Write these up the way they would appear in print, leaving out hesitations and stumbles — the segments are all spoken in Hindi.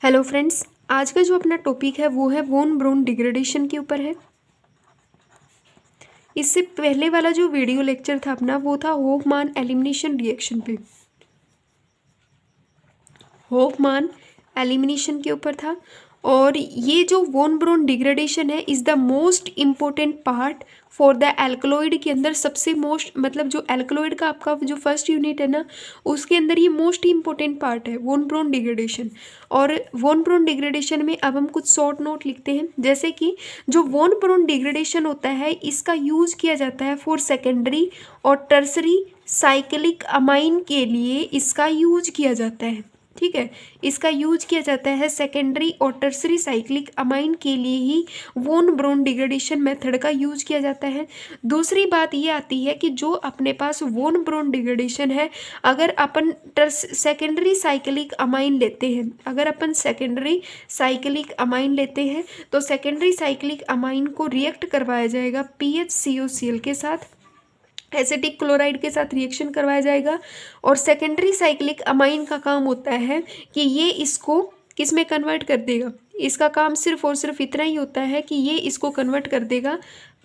हेलो फ्रेंड्स, आज का जो अपना टॉपिक है वो है वॉन ब्राउन डिग्रेडेशन के ऊपर है। इससे पहले वाला जो वीडियो लेक्चर था अपना वो था होफमान एलिमिनेशन रिएक्शन पे, होफमान एलिमिनेशन के ऊपर था। और ये जो वॉन ब्राउन डिग्रेडेशन है is the most important part for the alkaloid के अंदर। सबसे मोस्ट मतलब जो एल्कलॉइड का आपका जो फर्स्ट यूनिट है ना उसके अंदर ये मोस्ट इम्पोर्टेंट पार्ट है वॉन ब्राउन डिग्रेडेशन। और वॉन ब्राउन डिग्रेडेशन में अब हम कुछ शॉर्ट नोट लिखते हैं, जैसे कि जो वॉन ब्राउन डिग्रेडेशन होता है इसका यूज़ किया जाता है फॉर सेकेंडरी और टर्सरी साइक्लिक अमाइन के लिए इसका यूज किया जाता है। ठीक है, इसका यूज किया जाता है सेकेंडरी और टर्सरी साइक्लिक अमाइन के लिए he won brown degradation method का यूज किया जाता है। दूसरी बात ये आती है कि जो अपने पास वॉन ब्राउन डिग्रेडेशन है, अगर अपन सेकेंडरी साइक्लिक अमाइन लेते हैं, अगर अपन सेकेंडरी साइक्लिक अमाइन लेते हैं तो सेकेंडरी साइक्लिक अमाइन को रिएक्ट करवाया जाएगा PHCOCl के साथ, एसिटिक क्लोराइड के साथ रिएक्शन करवाया जाएगा। और सेकेंडरी साइक्लिक अमाइन का काम होता है कि ये इसको किस में कन्वर्ट कर देगा। इसका काम सिर्फ और सिर्फ इतना ही होता है कि ये इसको कन्वर्ट कर देगा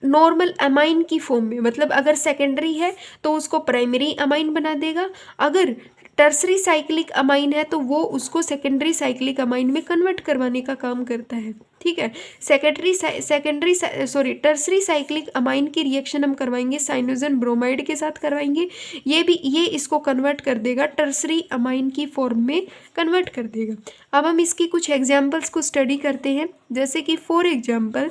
नॉर्मल अमाइन की फॉर्म में। मतलब अगर सेकेंडरी है तो उसको प्राइमरी अमाइन बना देगा, अगर टर्सरी साइक्लिक अमाइन है तो वो उसको सेकेंडरी साइक्लिक अमाइन में कन्वर्ट करवाने का काम करता है। ठीक है, टर्सरी साइक्लिक अमाइन की रिएक्शन हम करवाएंगे साइनोजन ब्रोमाइड के साथ करवाएंगे। ये इसको कन्वर्ट कर देगा टर्सरी अमाइन की फॉर्म में कन्वर्ट कर देगा। अब हम इसकी कुछ एग्जाम्पल्स को स्टडी करते हैं, जैसे कि फॉर एग्जाम्पल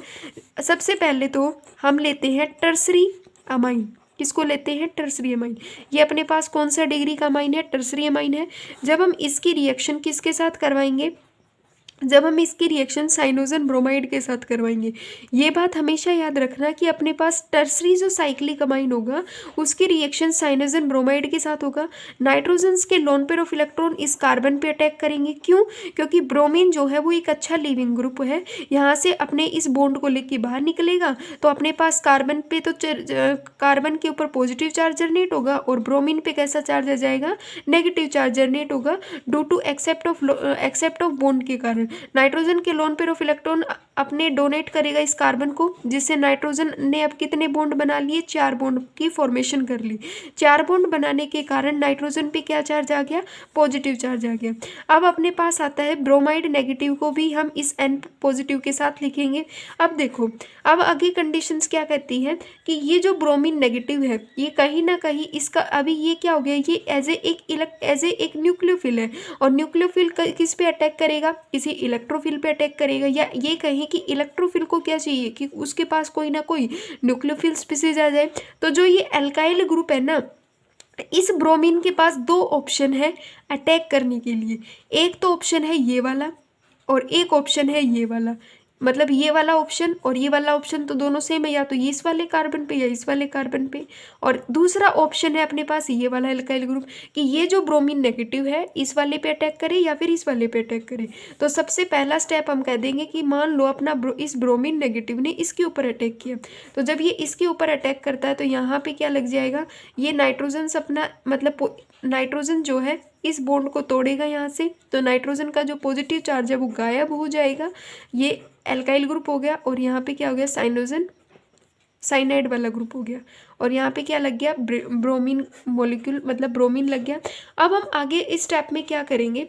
सबसे पहले तो हम लेते हैं टर्सरी अमाइन। किसको लेते हैं? Tertiary amine. ये अपने पास कौन सा डिग्री का अमाइन है? टर्सरी अमाइन है। जब हम इसकी रिएक्शन किसके साथ करवाएंगे? जब हम इसकी रिएक्शन साइनोजन ब्रोमाइड के साथ करवाएंगे। ये बात हमेशा याद रखना कि अपने पास टर्सरी जो साइक्लिक अमाइन होगा उसकी रिएक्शन साइनोजन ब्रोमाइड के साथ होगा। नाइट्रोजन्स के लोन पेयर ऑफ इलेक्ट्रॉन इस कार्बन पे अटैक करेंगे। क्यों? क्योंकि ब्रोमीन जो है वो एक अच्छा लीविंग ग्रुप है, यहाँ से अपने इस बॉन्ड को लेके बाहर निकलेगा तो अपने पास कार्बन पे तो कार्बन के ऊपर पॉजिटिव चार्ज जनरेट होगा और ब्रोमीन पे कैसा चार्ज आ जाएगा? नेगेटिव चार्ज जनरेट होगा due to except of bond के कारण। नाइट्रोजन के लोन पेयर ऑफ इलेक्ट्रॉन अपने डोनेट करेगा इस कार्बन को, जिससे नाइट्रोजन ने अब कितने बॉन्ड बना लिए? 4 बॉन्ड की फॉर्मेशन कर ली। 4 बॉन्ड बनाने के कारण नाइट्रोजन पे क्या चार्ज आ गया? पॉजिटिव चार्ज आ गया। अब अपने पास आता है ब्रोमाइड नेगेटिव को भी हम इस N पॉजिटिव के साथ लिखेंगे। अब देखो, अब आगे कंडीशंस क्या कहती है कि ये जो ब्रोमीन नेगेटिव है ये कहीं ना कहीं इसका अभी ये क्या हो गया? ये एज ए एक न्यूक्लियोफिल है और न्यूक्लियोफिल किस पे अटैक करेगा? किसी इलेक्ट्रोफिल पे अटैक करेगा। या ये कहें कि इलेक्ट्रोफिल को क्या चाहिए कि उसके पास कोई ना कोई न्यूक्लियोफिल स्पीसीज आ जाए। तो जो ये एल्काइल ग्रुप है ना, इस ब्रोमीन के पास 2 ऑप्शन है अटैक करने के लिए। एक तो ऑप्शन है ये वाला और एक ऑप्शन है ये वाला। मतलब ये वाला ऑप्शन और ये वाला ऑप्शन तो दोनों सेम है, या तो ये इस वाले कार्बन पे या इस वाले कार्बन पे। और दूसरा ऑप्शन है अपने पास ये वाला एल्काइल ग्रुप कि ये जो ब्रोमीन नेगेटिव है इस वाले पे अटैक करे या फिर इस वाले पे अटैक करे। तो सबसे पहला स्टेप हम कह देंगे कि मान लो अपना इस ब्रोमीन नेगेटिव ने इसके ऊपर अटैक किया, तो जब ये इसके ऊपर अटैक करता है तो यहाँ पे क्या लग जाएगा? ये नाइट्रोजन अपना मतलब नाइट्रोजन जो है इस बॉन्ड को तोड़ेगा यहाँ से, तो नाइट्रोजन का जो पॉजिटिव चार्ज है वो गायब हो जाएगा। ये एल्काइल ग्रुप हो गया और यहाँ पे क्या हो गया? साइनोजन साइनाइड वाला ग्रुप हो गया। और यहाँ पे क्या लग गया? ब्रोमीन मॉलिक्यूल, मतलब ब्रोमीन लग गया। अब हम आगे इस स्टेप में क्या करेंगे?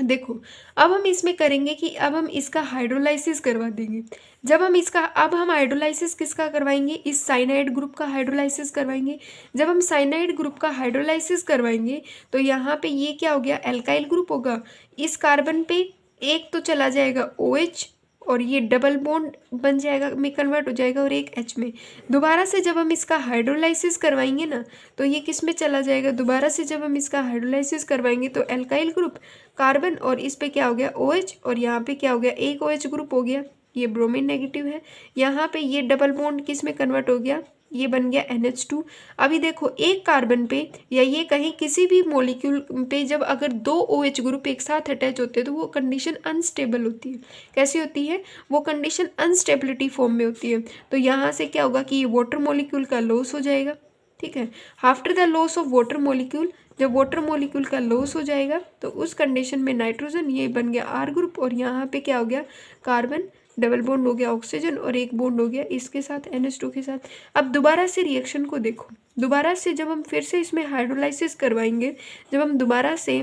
देखो, अब हम इसमें करेंगे कि अब हम इसका हाइड्रोलाइसिस करवा देंगे। जब हम इसका अब हम हाइड्रोलाइसिस किसका करवाएंगे? इस साइनाइड ग्रुप का हाइड्रोलाइसिस करवाएंगे। जब हम साइनाइड ग्रुप का हाइड्रोलाइसिस करवाएंगे तो यहाँ पे ये क्या हो गया? एल्काइल ग्रुप होगा। इस कार्बन पे एक तो चला जाएगा OH और ये डबल बॉन्ड बन जाएगा, में कन्वर्ट हो जाएगा, और एक H में। दोबारा से जब हम इसका हाइड्रोलाइसिस करवाएंगे ना तो ये किस में चला जाएगा? दोबारा से जब हम इसका हाइड्रोलाइसिस करवाएंगे तो एल्काइल ग्रुप कार्बन और इस पे क्या हो गया? OH और यहाँ पे क्या हो गया? एक OH ग्रुप हो गया, ये ब्रोमीन नेगेटिव है। यहाँ पे ये डबल बॉन्ड किस में कन्वर्ट हो गया? ये बन गया NH2। अभी देखो, एक कार्बन पे या ये कहीं किसी भी मॉलिक्यूल पे जब अगर 2 OH ग्रुप एक साथ अटैच होते हैं तो वो कंडीशन अनस्टेबल होती है। कैसी होती है? वो कंडीशन अनस्टेबिलिटी फॉर्म में होती है। तो यहाँ से क्या होगा कि ये वाटर मॉलिक्यूल का लॉस हो जाएगा। ठीक है, after the loss of water molecule जब वाटर मॉलिक्यूल का लॉस हो जाएगा तो उस कंडीशन में नाइट्रोजन, ये बन गया आर ग्रुप, और यहाँ पे क्या हो गया, कार्बन, डबल बॉन्ड हो गया ऑक्सीजन, और एक बॉन्ड हो गया इसके साथ NH2 के साथ। अब दोबारा से रिएक्शन को देखो, दोबारा से जब हम फिर से इसमें हाइड्रोलाइसिस करवाएंगे, जब हम दोबारा से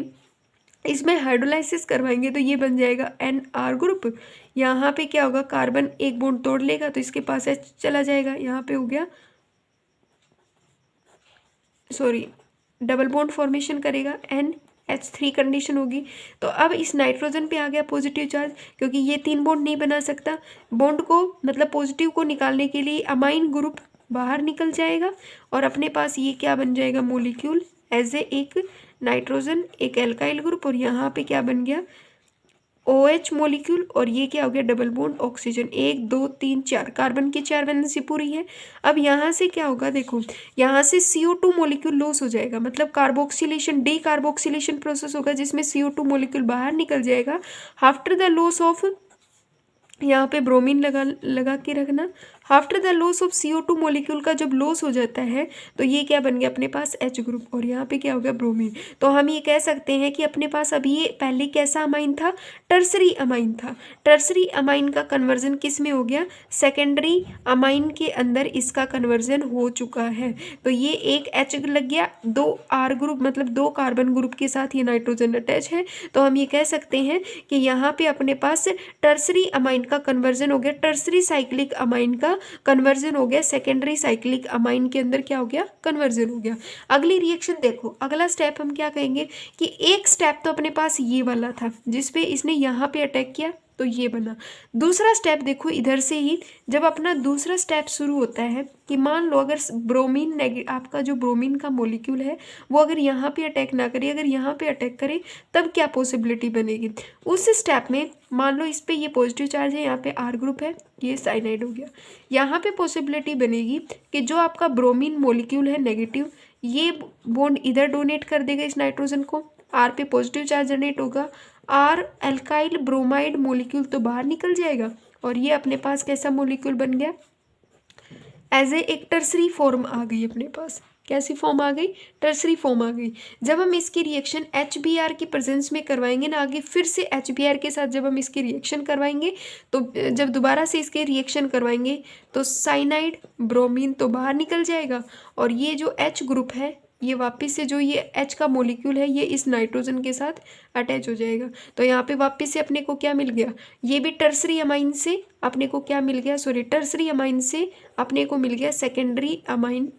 इसमें हाइड्रोलाइसिस करवाएंगे तो ये बन जाएगा NR ग्रुप। यहाँ पे क्या होगा, कार्बन एक बॉन्ड तोड़ लेगा तो इसके पास H चला जाएगा, यहाँ पे हो गया, सॉरी, डबल बॉन्ड फॉर्मेशन करेगा, NH3 कंडीशन होगी। तो अब इस नाइट्रोजन पे आ गया पॉजिटिव चार्ज, क्योंकि ये 3 बॉन्ड नहीं बना सकता, बॉन्ड को मतलब पॉजिटिव को निकालने के लिए अमाइन ग्रुप बाहर निकल जाएगा, और अपने पास ये क्या बन जाएगा, मॉलिक्यूल एज ए एक नाइट्रोजन, एक एल्काइल ग्रुप, और यहाँ पे क्या बन गया, OH मॉलिक्यूल, और ये क्या हो गया, डबल बॉन्ड ऑक्सीजन, 1 2 3 4, कार्बन की 4 वैलेंसी पूरी है। अब यहाँ से क्या होगा, देखो यहाँ से CO2 मॉलिक्यूल लॉस हो जाएगा, मतलब कार्बोक्सिलेशन, डी कार्बोक्सिलेशन प्रोसेस होगा जिसमें CO2 मॉलिक्यूल बाहर निकल जाएगा। आफ्टर द लॉस ऑफ, यहाँ पे ब्रोमीन लगा के रखना, after the loss of CO2 molecule का जब लॉस हो जाता है तो ये क्या बन गया, अपने पास H ग्रुप, और यहाँ पे क्या हो गया, ब्रोमीन। तो हम ये कह सकते हैं कि अपने पास अभी ये पहले कैसा अमाइन था, टर्सरी अमाइन था। टर्सरी अमाइन का कन्वर्जन किस में हो गया, सेकेंडरी अमाइन के अंदर इसका कन्वर्जन हो चुका है। तो ये एक H लग गया, 2 R ग्रुप, मतलब 2 कार्बन ग्रुप के साथ ये नाइट्रोजन अटैच है। तो हम ये कह सकते हैं कि यहाँ पे अपने पास टर्सरी अमाइन का कन्वर्जन हो गया, टर्सरी साइक्लिक अमाइन का कन्वर्जन हो गया, सेकेंडरी साइक्लिक अमाइन के अंदर क्या हो गया, कन्वर्जन हो गया। अगली रिएक्शन देखो, अगला स्टेप हम क्या कहेंगे कि एक स्टेप तो अपने पास ये वाला था जिसपे इसने यहाँ पे अटैक किया तो ये बना। दूसरा स्टेप देखो, इधर से ही जब अपना दूसरा स्टेप शुरू होता है कि मान लो अगर ब्रोमीन, आपका जो ब्रोमीन का मॉलिक्यूल है वो अगर यहाँ पे अटैक ना करे, अगर यहाँ पे अटैक करे तब क्या पॉसिबिलिटी बनेगी। उस स्टेप में मान लो इस पे ये पॉजिटिव चार्ज है, यहाँ पे R ग्रुप है, ये साइनाइड हो गया। यहाँ पे पॉसिबिलिटी बनेगी कि जो आपका ब्रोमीन मॉलिक्यूल है नेगेटिव, ये बॉन्ड इधर डोनेट कर देगा इस नाइट्रोजन को, R पे पॉजिटिव चार्ज जनरेट होगा, R एल्काइल ब्रोमाइड मॉलिक्यूल तो बाहर निकल जाएगा, और ये अपने पास कैसा मॉलिक्यूल बन गया, एज ए एक टर्सरी फॉर्म आ गई अपने पास। कैसी फॉर्म आ गई, टर्सरी फॉर्म आ गई। जब हम इसकी रिएक्शन HBr की प्रेजेंस में करवाएंगे ना, आगे फिर से HBr के साथ जब हम इसकी रिएक्शन करवाएंगे तो जब दोबारा से इसके रिएक्शन करवाएंगे तो साइनाइड ब्रोमीन तो बाहर निकल जाएगा, और ये जो H ग्रुप है ये वापस से जो ये H का मॉलिक्यूल है ये इस नाइट्रोजन के साथ अटैच हो जाएगा। तो यहाँ पे वापस से अपने को क्या मिल गया, ये भी टर्सरी अमाइन से अपने को क्या मिल गया, सॉरी टर्सरी अमाइन से अपने को मिल गया सेकेंडरी अमाइन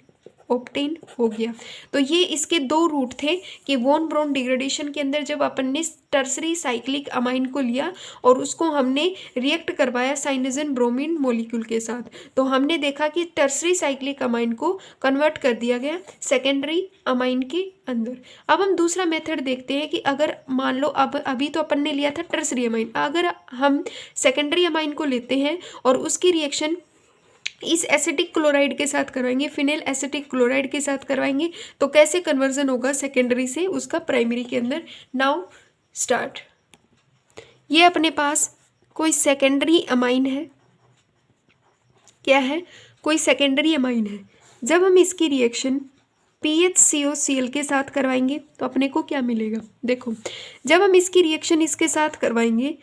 ऑब्टेन हो गया। तो ये इसके 2 रूट थे कि वॉन ब्रॉन डिग्रेडेशन के अंदर जब अपन ने टर्सरी साइक्लिक अमाइन को लिया और उसको हमने रिएक्ट करवाया साइनोजन ब्रोमीन मॉलिक्यूल के साथ, तो हमने देखा कि टर्सरी साइक्लिक अमाइन को कन्वर्ट कर दिया गया सेकेंडरी अमाइन के अंदर। अब हम दूसरा मेथड देखते हैं कि अगर मान लो अब अभी तो अपन ने लिया था टर्सरी अमाइन, अगर हम सेकेंडरी अमाइन को लेते हैं और उसकी रिएक्शन इस एसिटिक क्लोराइड के साथ करवाएंगे, फिनाइल एसिटिक क्लोराइड के साथ करवाएंगे, तो कैसे कन्वर्जन होगा सेकेंडरी से उसका प्राइमरी के अंदर। Now start. ये अपने पास कोई सेकेंडरी अमाइन है, क्या है, कोई सेकेंडरी अमाइन है। जब हम इसकी रिएक्शन PHCOCl के साथ करवाएंगे तो अपने को क्या मिलेगा, देखो जब हम इसकी रिएक्शन इसके साथ करवाएंगे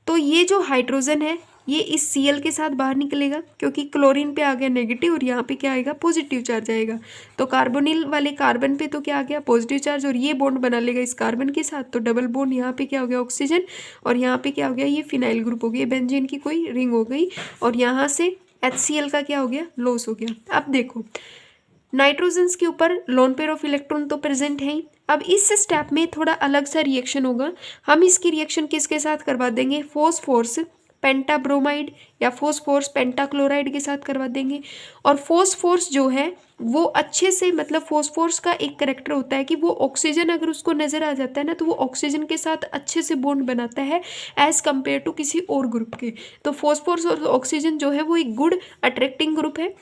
तो ये जो हाइड्रोजन है ये इस Cl के साथ बाहर निकलेगा, क्योंकि क्लोरीन पे आ गया नेगेटिव और यहाँ पे क्या आएगा, पॉजिटिव चार्ज आएगा। तो कार्बोनिल वाले कार्बन पे तो क्या आ गया, पॉजिटिव चार्ज, और ये बॉन्ड बना लेगा इस कार्बन के साथ, तो डबल बॉन्ड यहाँ पे क्या हो गया, ऑक्सीजन, और यहाँ पे क्या हो गया, ये फिनाइल ग्रुप हो गया, बेंजीन की कोई रिंग हो गई, और यहाँ से HCl का क्या हो गया, लॉस हो गया। अब देखो नाइट्रोजन्स के ऊपर लोन पेयर ऑफ इलेक्ट्रॉन तो प्रेजेंट है ही। अब इस स्टेप में थोड़ा अलग सा रिएक्शन होगा, हम इसकी रिएक्शन किसके साथ करवा देंगे, फोस्फोरस पेंटाब्रोमाइड या फोस्फोरस पेंटाक्लोराइड के साथ करवा देंगे। और फोस्फोरस जो है वो अच्छे से, मतलब फोस्फोरस का एक करेक्टर होता है कि वो ऑक्सीजन अगर उसको नज़र आ जाता है ना तो वो ऑक्सीजन के साथ अच्छे से बॉन्ड बनाता है एज़ कम्पेयर टू किसी और ग्रुप के। तो फोस्फोरस और ऑक्सीजन जो है वो एक गुड अट्रैक्टिंग ग्रुप है।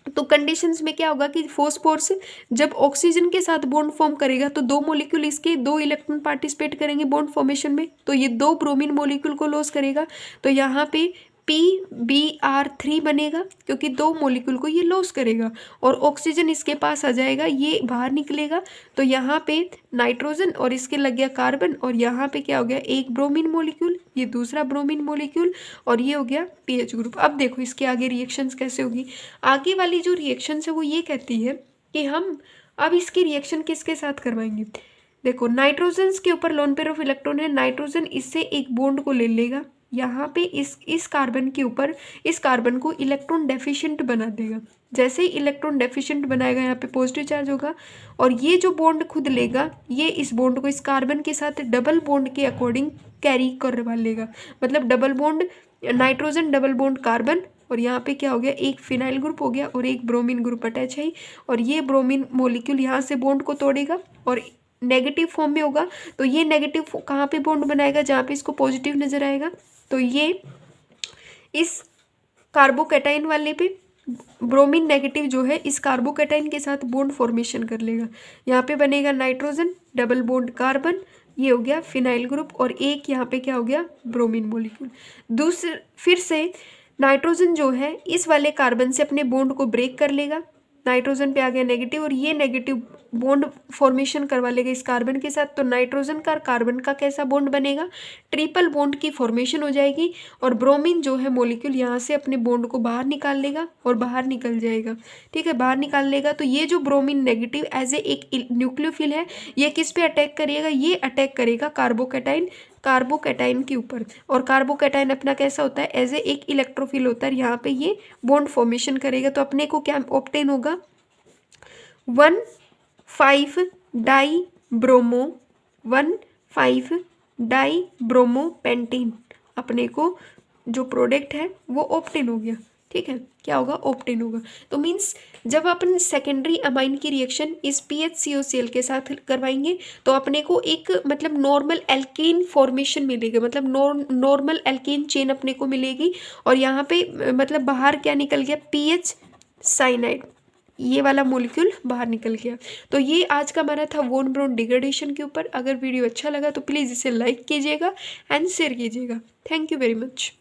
तो कंडीशंस में क्या होगा कि फोस्फोरस जब ऑक्सीजन के साथ बॉन्ड फॉर्म करेगा तो 2 मॉलिक्यूल इसके 2 इलेक्ट्रॉन पार्टिसिपेट करेंगे बॉन्ड फॉर्मेशन में, तो ये 2 ब्रोमीन मॉलिक्यूल को लॉस करेगा। तो यहाँ पे PbR3 बनेगा क्योंकि 2 मॉलिक्यूल को ये लॉस करेगा और ऑक्सीजन इसके पास आ जाएगा, ये बाहर निकलेगा। तो यहाँ पे नाइट्रोजन और इसके लग गया कार्बन और यहाँ पे क्या हो गया, एक ब्रोमीन मॉलिक्यूल, ये दूसरा ब्रोमीन मॉलिक्यूल और ये हो गया पीएच ग्रुप। अब देखो इसके आगे रिएक्शंस कैसे होगी। आगे वाली जो रिएक्शंस है वो ये कहती है कि हम अब इसकी रिएक्शन किसके साथ करवाएंगे। देखो नाइट्रोजन के ऊपर लोन पेयर ऑफ इलेक्ट्रॉन है, नाइट्रोजन इससे एक बॉन्ड को ले लेगा, यहाँ पे इस कार्बन के ऊपर इस कार्बन को इलेक्ट्रॉन डेफिशिएंट बना देगा। जैसे ही इलेक्ट्रॉन डेफिशिएंट बनाएगा यहाँ पे पॉजिटिव चार्ज होगा और ये जो बॉन्ड खुद लेगा ये इस बॉन्ड को इस कार्बन के साथ डबल बॉन्ड के अकॉर्डिंग कैरी करवा लेगा। मतलब double bond nitrogen, double bond carbon और यहाँ पे क्या हो गया, एक फिनाइल ग्रुप हो गया और एक ब्रोमीन ग्रुप अटैच है और ये ब्रोमीन मॉलिक्यूल यहाँ से बॉन्ड को तोड़ेगा और नेगेटिव फॉर्म में होगा। तो ये नेगेटिव कहाँ पे बॉन्ड बनाएगा, जहाँ पे इसको पॉजिटिव नजर आएगा। तो ये इस कार्बोकैटाइन वाले पे ब्रोमीन नेगेटिव जो है इस कार्बोकैटाइन के साथ बॉन्ड फॉर्मेशन कर लेगा। यहाँ पे बनेगा नाइट्रोजन, डबल बॉन्ड कार्बन, ये हो गया फिनाइल ग्रुप और एक यहाँ पे क्या हो गया, ब्रोमीन मॉलिक्यूल। दूसरे फिर से नाइट्रोजन जो है इस वाले कार्बन से अपने बॉन्ड को ब्रेक कर लेगा, नाइट्रोजन पे आ गया नेगेटिव और ये नेगेटिव बॉन्ड फॉर्मेशन करवा लेगा इस कार्बन के साथ। तो नाइट्रोजन का कार्बन का कैसा बॉन्ड बनेगा, ट्रिपल बॉन्ड की फॉर्मेशन हो जाएगी और ब्रोमीन जो है मॉलिक्यूल यहाँ से अपने बॉन्ड को बाहर निकाल लेगा और बाहर निकल जाएगा। ठीक है, बाहर निकाल लेगा। तो ये जो ब्रोमीन नेगेटिव एज ए एक न्यूक्लियोफिल है ये किस पे अटैक करेगा, ये अटैक करेगा कार्बोकैटाइन के ऊपर। और कार्बोकैटाइन अपना कैसा होता है, एज ए एक इलेक्ट्रोफिल होता है, यहाँ पे ये बॉन्ड फॉर्मेशन करेगा। तो अपने को क्या ऑब्टेन होगा, 1,5-डाई ब्रोमो पेंटीन अपने को जो प्रोडक्ट है वो ऑब्टेन हो गया। ठीक है, क्या होगा, ऑब्टेन होगा। तो मीन्स जब अपन सेकेंडरी अमाइन की रिएक्शन इस PHCOCl के साथ करवाएंगे तो अपने को एक मतलब नॉर्मल एल्केन फॉर्मेशन मिलेगा, मतलब नॉर्मल एल्केन चेन अपने को मिलेगी। और यहाँ पे मतलब बाहर क्या निकल गया, PH साइनाइड, ये वाला मॉलिक्यूल बाहर निकल गया। तो ये आज का हमारा था वॉन ब्रॉन डिग्रेडेशन के ऊपर। अगर वीडियो अच्छा लगा तो प्लीज़ इसे लाइक कीजिएगा एंड शेयर कीजिएगा। Thank you very much.